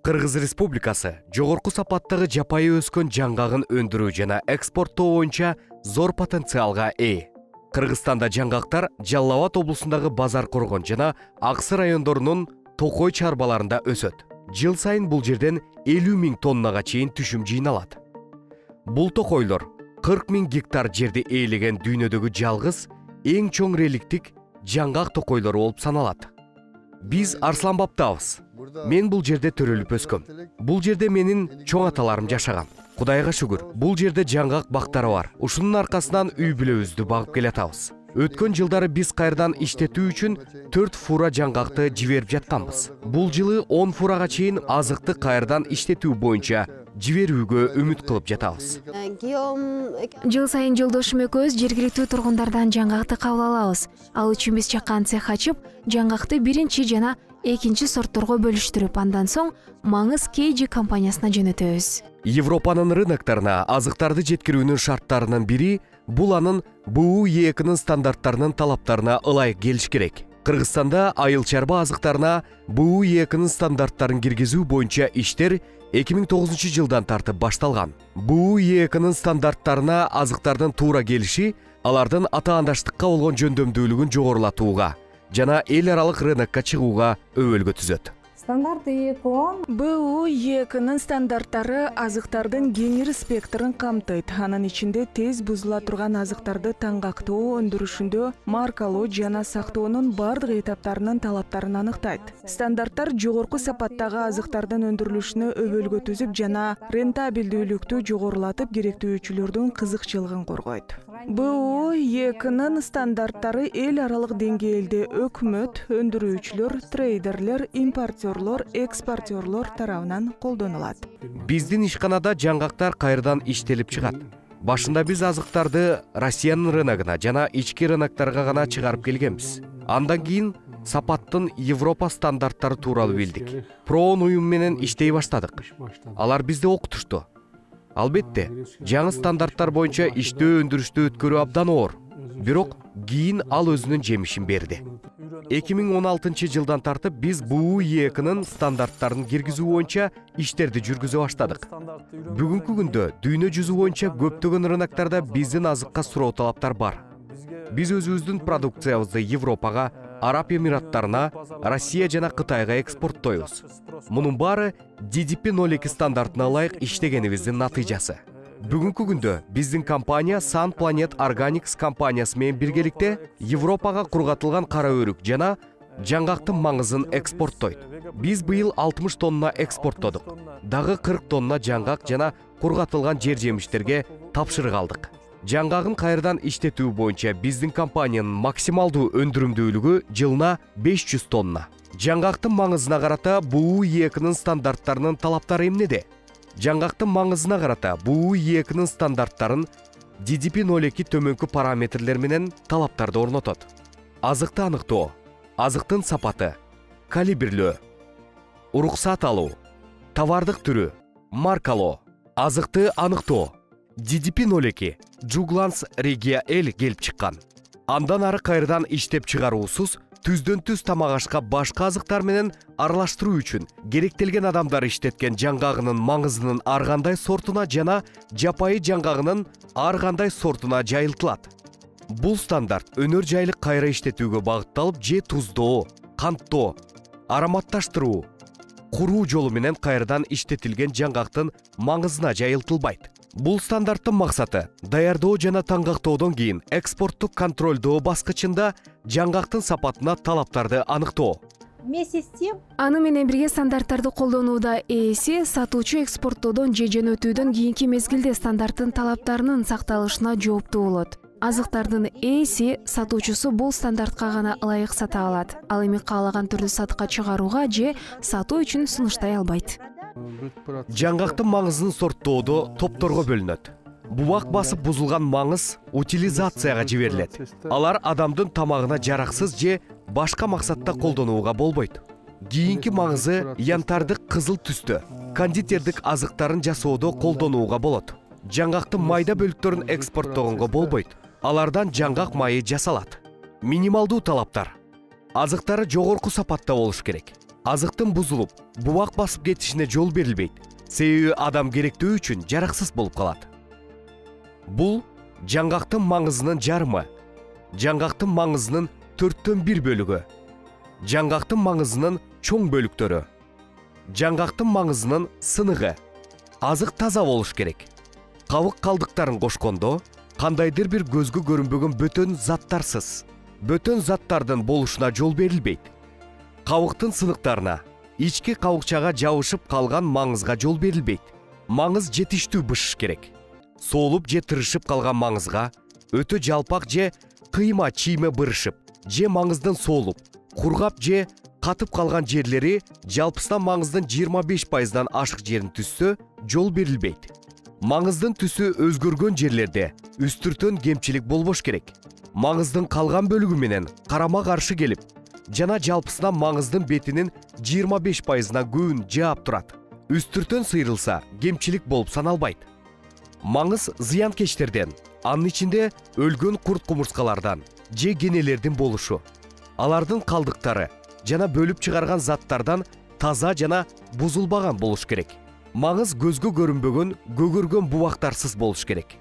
Кыргыз Республикасы жогорку сапаттагы жапайы өскөн жаңгагын өндүрүү жана экспорттоо боюнча зор потенциалга ээ. Кыргызстанда жаңгактар Жалал Абад облусундагы Базар Коргон жана Аксы райондорунун токой чарбаларында өсөт. Жыл сайын бул жерден 50 000 тоннага чейин түшүм жыйналат. Бул токойлор 40 000 гектар жерди ээлеген дүйнөдөгү жалгыз эң чоң реликтик жаңгак токойлору болуп саналат. Биз Арслан Баптабыз. Мен бул жерде төрөлүп өскөм. Бул жерде менин чоң аталарым жашаган. Кудайга шүгүр, бул жерде жаңгак бактары бар. Ушунун аркасынан үй бүлөбүздү багып келатабыз. Өткөн жылдары биз кайрадан иштетүү үчүн 4 фура жаңгакты жиберип жатканбыз. Бул жылы 10 фурага чейин азыкты кайрадан иштетүү боюнча жиберүүгө үмүт кылып жатабыз. Жыл сайын жолдошум экөөбүз жергиликтүү тургундардан жаңгакты кабыл алабыз. Ал үчүн биз чакан цех ачып, жаңгакты биринчи жана экинчи сортторго бөлүштүрүп, андан соң Маңыз KG компаниясына жөнөтөбүз. Европанын рыноктарына азыктарды жеткирүүнүн шарттарынын бири бул анын БУ-2-нын стандарттарынын талаптарына ылайык келиш керек. Кыргызстанда айыл чарба азыктарына БУ-2-нын стандарттарын киргизүү боюнча иштер 2009 жылдан тартып башталган. БУ-2-нын стандарттарына азыктардын туура келиши алардын атаандаштыкка болгон жөндөмдүүлүгүн жогорулатууга жана эл аралык рынокко чыгууга өбөлгө түзөт. БУ-2-нын стандарттары азыктардын кеңири спектрин камтыйт. Анын ичинде тез бузула турган азыктарды таңгактоо өндүрүшүндө маркалоо жана сактоонун бардык этаптарынын талаптарын аныктайт. Стандарттар жогорку сапаттагы азыктардын өндүрүлүшүнө өбөлгө түзүп жана рентабелдүүлүктү жогорулатып, керектүүчүлөрдүн кызыкчылыгын коргойт. БУ-2-нын стандарттары эл аралык деңгээлде өкмөт, өндүрүүчүлөр, трейдерлер, импортерлор, экспортерлор тарабынан колдонулат. Биздин ишканада жаңгактар кайрадан иштелип чыгат. Башында биз азыктарды Россиянын рыногуна жана ички рыноктарга гана чыгарып келгенбиз. Андан кийин сапаттын Европа стандарттары тууралуу билдик. Проон уюм менен иштей баштадык. Алар бизди окутушту. Албетте, жаңы стандарттар боюнча иштөө өндүрүштү өткөрүү абдан оор. Бирок кийин ал өзүнүн жемишин берди. 2016 жылдан тартып биз БУ-2-нын стандарттарын киргизүү боюнча иштерди жүргүзө баштадык. Бүгүнкү күндө дүйнө жүзү боюнча көптөгөн рыноктарда биздин азыкка суроо талаптар бар. Биз өзүбүздүн продукциябызды Европага, Араб Эмираттарына, Россия жана Кытайга экспорттойбуз. Мунун баары DDP-02 стандартына ылайык иштегенибиздин натыйжасы. Бүгүнкү күндө биздин компания Sun Planet Organics компаниясы менен биргеликте Европага кургатылган кара өрүк жана жаңгактын маңызын экспорттойт. Биз быйыл 60 тонна экспорттодук. Дагы 40 тонна жаңгак жана кургатылган жер жемиштерге тапшырык алдык. Жаңгагын кайрадан иштетүү боюнча биздин компаниянын максималдуу өндүрүмдүүлүгү жылына 500 тонна. Жаңгактын маңызына карата БУ-2-нын стандарттарынын талаптары эмнеде? Жаңгактын маңызына карата БУ-2-нын стандарттарын DDP-02 төмөнкү параметрлер менен талаптарды орнотот. Азыкты аныктоо, азыктын сапаты, калибрлөө, уруксат алуу, товардык түрү, маркалоо, азыкты аныктоо. DDP-02 Juglans Regia L келип чыккан. Андан ары кайрадан иштеп чыгаруусуз түздөн түз тамак ашка башка азыктар менен аралаштыруу үчүн керектелген адамдар иштеткен жаңгагынын маңызынын ар кандай сортуна жана жапайы жаңгагынын ар кандай сортуна жайылтылат. Бул стандарт өнөр жайлык кайра иштетүүгө багытталып, же туздоо, канттоо, ароматташтыруу, куруу жолу менен кайрадан иштетилген жаңгактын маңызына жайылтылбайт. Бул стандарттын максаты даярдоо жана таңгактоодон кийин экспорттук контролдоо баскычында жаңгактын сапатына талаптарды аныктоо. Аны менен бирге стандарттарды колдонууда ээси сатуучу экспорттоодон же жөнөтүүдөн кийинки мезгилде стандарттын талаптарынын сакталышына жооптуу болот. Азыктардын ээси сатуучусу бул стандартка гана ылайык сата алат. Ал эми каалаган түрдө сатыкка чыгарууга же сатуу үчүн сунуштай албайт. Жаңгактын маңызын сорттоодо топторго бөлүнөт. Бубак басып бузулган маңыз утилизацияга жиберилет. Алар адамдын тамагына жараксыз же башка максатта колдонууга болбойт. Кийинки маңызы янтардык кызыл түстө, кондитердик азыктарын жасоодо колдонууга болот. Жаңгактын майда бөлүктөрүн экспорттогонго болбойт. Алардан жаңгак майы жасалат. Минималдуу талаптар. Азыктары жогорку сапатта болуш керек. азыктын бузулуп бубак басып кетишине жол берилбейт, себеби адам керектөө үчүн жараксыз болуп калат. Бул жаңгактын маңызынын жарымы, жаңгактын маңызынын 1/4 бөлүгү, жаңгактын маңызынын чоң бөлүктөрү, жаңгактын маңызынын сыныгы. Азык таза болуш керек. Кабык калдыктарын кошкондо кандайдыр бир көзгө көрүнбөгөн бөтөн заттарсыз, бөтөн заттардын болушуна жол берилбейт. Кабыктын сыныктарына, ички кабыкчага жабышып калган маңызга жол берилбейт. Маңыз жетиштүү бышыш керек. Соолуп же тырышып калган маңызга өтө жалпак же кыйма чийме бырышып, же маңыздын соолуп, кургап же катып калган жерлери жалпысынан маңыздын 25%-дан ашык жерин түссө жол берилбейт. Маңыздын түсү өзгөргөн жерлерде үстүртөн кемчилик болбош керек. Маңыздын калган бөлүгү менен карама каршы келип, жана жалпысынан маңыздын бетинин 25%-на көбүн жаап турат. Үстүртөн сыйрылса, кемчилик болуп саналбайт. Маңыз зыянкечтерден, анын ичинде өлгөн курт кумурскалардан же кенелердин болушу, алардын калдыктары жана бөлүп чыгарган заттардан таза жана бузулбаган болуш керек. Маңыз көзгө көрүнбөгөн, көгөргөн бубактарсыз болуш керек.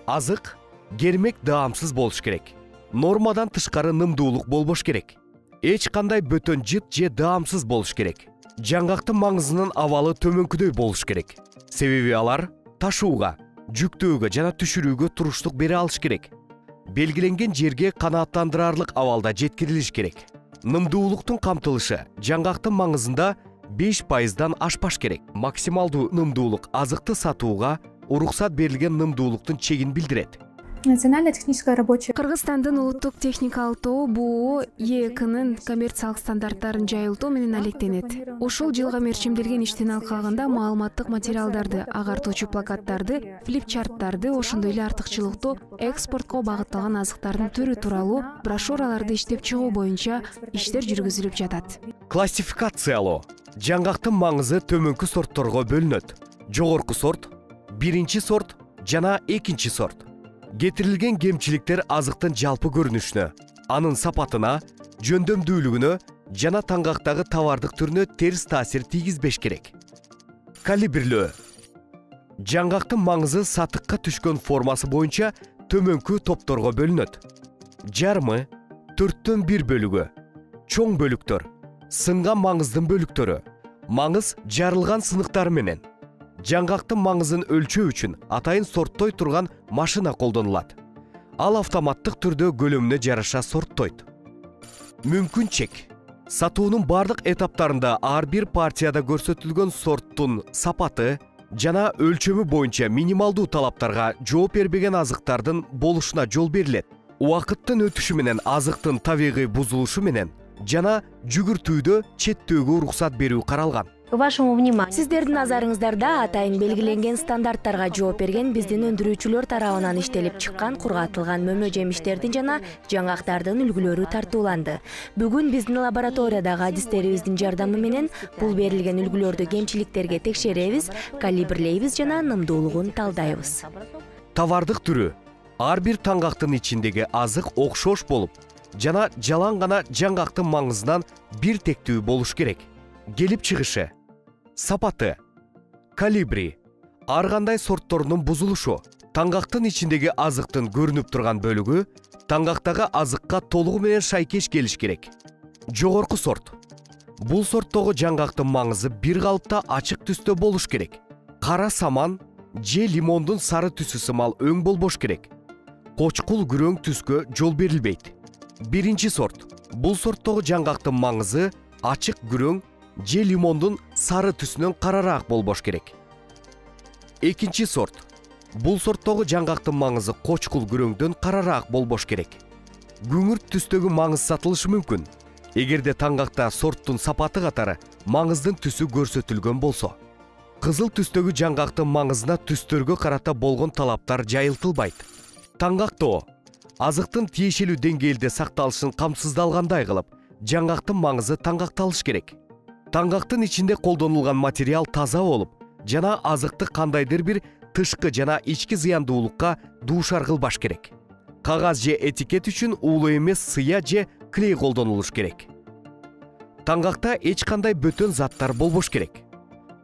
Азык кермек даамсыз болуш керек. Нормадан тышкары нымдуулук болбош керек. Эч кандай бөтөн жыт же даамсыз болуш керек. Жаңгактын маңызынын абалы төмөнкүдөй болуш керек. Себеби алар ташууга, жүктөөгө жана түшүрүүгө туруштук бере алыш керек. Белгиленген жерге канааттандырарлык абалда жеткирилиш керек. Нымдуулуктун камтылышы жаңгактын маңызында 5%-дан ашпаш керек. Максималдуу нымдуулук азыкты сатууга уруксат берилген нымдуулуктун чегин билдирет. Национальная техническая рабочая. Кыргызстандын улуттук техникалык тобу БУО ЕЭКнын коммерциялык стандарттарын жайылтуу менен алектенет. Ушул жылга мерчимделген иштин алкагында маалыматтык материалдарды, агартуучу плакаттарды, флипчарттарды, ошондой эле артыкчылыктуу экспортко багытталган азыктардын түрү тууралуу брошюраларды иштеп чыгуу боюнча иштер жүргүзүлүп жатат. Классификациялоо. Жаңгактын маңызы төмөнкү сортторго бөлүнөт. Жогорку сорт, биринчи сорт жана экинчи сорт. Кетирилген кемчиликтер азыктын жалпы көрүнүшүнө, анын сапатына, жөндөмдүүлүгүнө жана таңгактагы товардык түрүнө терс таасир тийгизбеш керек. Калибрлөө. Жаңгактын маңызы сатыкка түшкөн формасы боюнча төмөнкү топторго бөлүнөт. Жарымы, 1/4 бөлүгү, чоң бөлүктөр, сынган маңыздын бөлүктөрү, маңыз жарылган сыныктары менен. Жаңгактын маңызын өлчөө үчүн атайын сорттой турган машина колдонулат. Ал автоматтык түрдө көлөмүнө жараша сорттойт. Мүмкүн чек. Сатуунун бардык этаптарында ар бир партияда көрсөтүлгөн сорттун сапаты жана өлчөмү боюнча минималдуу талаптарга жооп бербеген азыктардын болушуна жол берилет. Убакыттын өтүшү менен азыктын табигый бузулушу менен жана жүгүртүүдө четтөөгө уруксат берүү каралган. Сиздердин назарыңыздарда атайын белгиленген стандарттарга жооп берген биздин өндүрүүчүлөр тарабынан иштелип чыккан кургатылган мөмө жемиштердин жана жаңгактардын үлгүлөрү тартууланды. Бүгүн биздин лабораториядагы адистерибиздин жардамы менен бул берилген үлгүлөрдү кемчиликтерге текшеребиз, калибрлейбиз жана нымдуулугун талдайбыз. Товардык түрү. Ар бир таңгактын ичиндеги азык окшош болуп, жана жалаң гана жаңгактын маңызынан бир тектүү болуш керек. Келип чыгышы, сапаты, калибри, ар кандай сортторунун бузулушу, таңгактын ичиндеги азыктын көрүнүп турган бөлүгү таңгактагы азыкка толугу менен шайкеш келиш керек. Жогорку сорт. Бул сорттогу жаңгактын маңызы бир калыпта ачык түстө болуш керек. Кара саман же лимондун сары түсү сымал өң болбош керек. Кочкул күрөң түскө жол берилбейт. Биринчи сорт. Бул сорттогу жаңгактын маңызы ачык күрөң же лимондун сары түсүнөн карараак болбош керек. Экинчи сорт. Бул сорттогу жаңгактын маңызы кочкул күрөңдөн карараак болбош керек. Күңүрт түстөгү маңыз сатылышы мүмкүн, эгерде таңгакта сорттун сапаты катары маңыздын түсү көрсөтүлгөн болсо. Кызыл түстөгү жаңгактын маңызына түстөргө карата болгон талаптар жайылтылбайт. Таңгактоо. Азыктын тиешелүү деңгээлде сакталышын камсыздалгандай кылып, жаңгактын маңызы таңгакталыш керек. Таңгактын ичинде колдонулган материал таза болуп, жана азыкты кандайдыр бир тышкы жана ички зыяндуулукка дуушар кылбаш керек. Кагаз же этикет үчүн уулуу эмес сыя же клей колдонулуш керек. Таңгакта эч кандай бөтөн заттар болбош керек.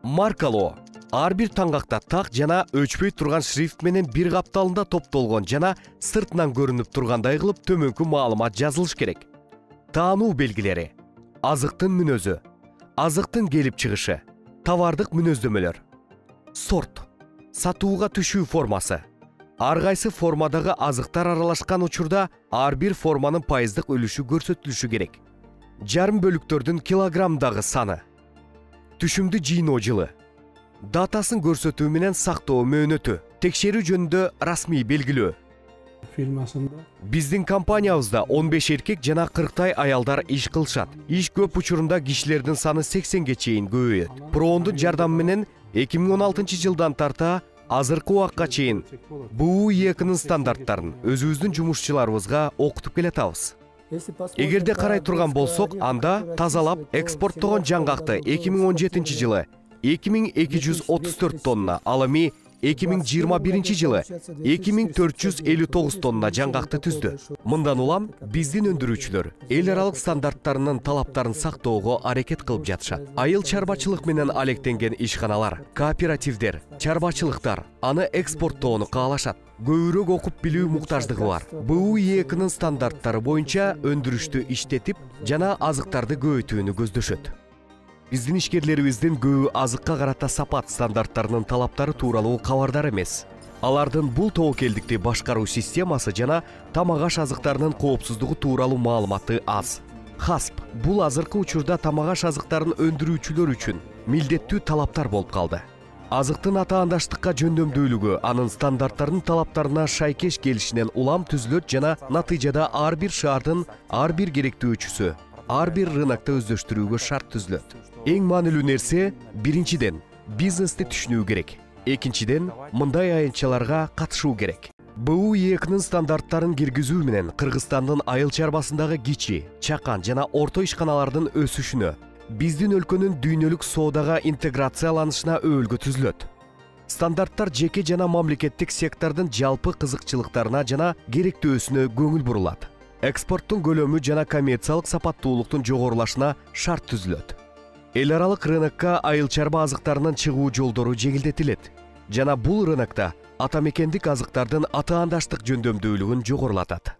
Маркалоо ар бир таңгакта так жана өчпөй турган шрифт менен бир капталында топтолгон жана сыртынан көрүнүп тургандай кылып төмөнкү маалымат жазылыш керек. Таануу белгилери, азыктын мүнөзү, азыктын келип чыгышы, товардык мүнөздөмөлөр, сорт, сатууга түшүү формасы. Ар кайсы формадагы азыктар аралашкан учурда ар бир форманын пайыздык үлүшү көрсөтүлүшү керек. Жарым бөлүктөрдүн килограммдагы саны, түшүмдү жыйноо жылы, датасын көрсөтүү менен сактоо мөөнөтү, текшерүү жөнүндө расмий белгилөө. Биздин компаниябызда 15 эркек жана 40 аялдар иш кылышат. Иш көп учурунда кишилердин саны 80ге чейин көбөйөт. Проондун жардамы менен 2016 жылдан тарта азыркы убакка чейин БУ2-нын стандарттарын өзүбүздүн жумушчуларыбызга окутуп келатабыз. Эгерде карай турган болсок, анда тазалап экспорттогон жаңгакты 2017 жылы 2234 тонна, ал эми 2021 жылы 2459 тонна жаңгакты түздү. Мындан улам биздин өндүрүүчүлөр эл аралык стандарттарынын талаптарын сактоого аракет кылып жатышат. Айыл чарбачылык менен алектенген ишканалар, кооперативдер, чарбачылыктар аны экспорттоону каалашат. Көбүрөөк окуп билүү муктаждыгы бар. БУ2-нын стандарттары боюнча өндүрүштү иштетип жана азыктарды көбөйтүүнү көздөшөт. Биздин ишкерлерибиздин көбү азыкка карата сапат стандарттарынын талаптары тууралуу кабардар эмес. Алардын бул тобокелдикти башкаруу системасы жана тамак аш азыктарынын коопсуздугу тууралуу маалыматы аз. ХАСП бул азыркы учурда тамак аш азыктарын өндүрүүчүлөр үчүн милдеттүү талаптар болуп калды. Азыктын атаандаштыкка жөндөмдүүлүгү анын стандарттарынын талаптарына шайкеш келишинен улам түзүлөт жана натыйжада ар бир шаардын ар бир керектөөчүсү ар бир рынокто өздөштүрүүгө шарт түзүлөт. Эң маанилүү нерсе биринчиден бизнести түшүнүү керек. Экинчиден мындай аянтчаларга катышуу керек. БУ2-нын стандарттарын киргизүү менен Кыргызстандын айыл чарбасындагы кичи, чакан жана орто ишканалардын өсүшүнө, биздин өлкөнүн дүйнөлүк соодага интеграцияланышына өөлгө түзүлөт. Стандарттар жеке жана мамлекеттик сектордун жалпы кызыкчылыктарына жана керектөөсүнө көңүл бурулат. Экспорттун көлөмү жана коммерциялык сапаттуулуктун жогорулашына шарт түзүлөт. Эл аралык рынокко айыл чарба азыктарынын чыгуу жолдору жеңилдетилет жана бул рынокто ата мекендик азыктардын атаандаштык жөндөмдүүлүгүн жогорулатат.